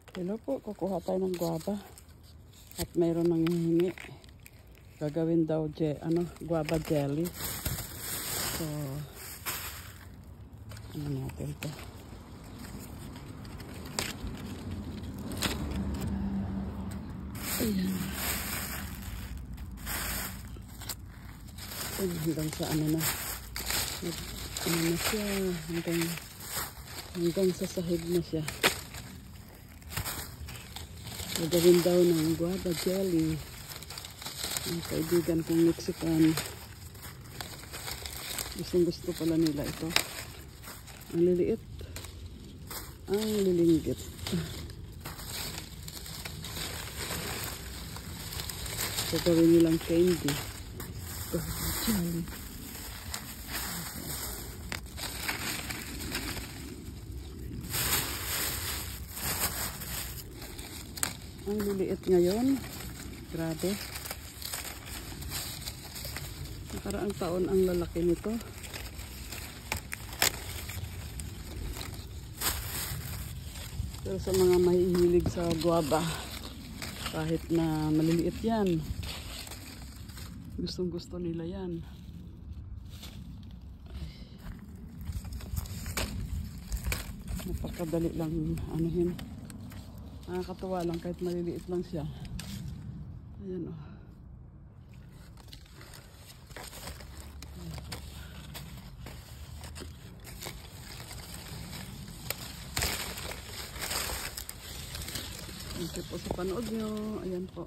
Hello po, kukuha tayo ng guava. At mayroon nang hihingi. Gagawin daw guava jelly. So, ano natin ito? Ayan. Hanggang sa ano na. Ano na siya. Hanggang sa sahig na siya. Gagawin daw ng guava jelly. Ang kaibigan kong Mexican. Gusto pala nila ito. Ang liliit. Ang lilinggit. Gagawin nilang candy. Guava jelly. Ang liliit ngayon. Grabe. Nakaraang taon ang lalaki nito. Pero sa mga mahihilig sa guava, kahit na maliliit yan, gustong gusto nila yan. Napakadali lang anuhin. Nakakatuwa lang kahit maliliit lang siya. Ayan o. Thank you po sa panood nyo. Ayan po.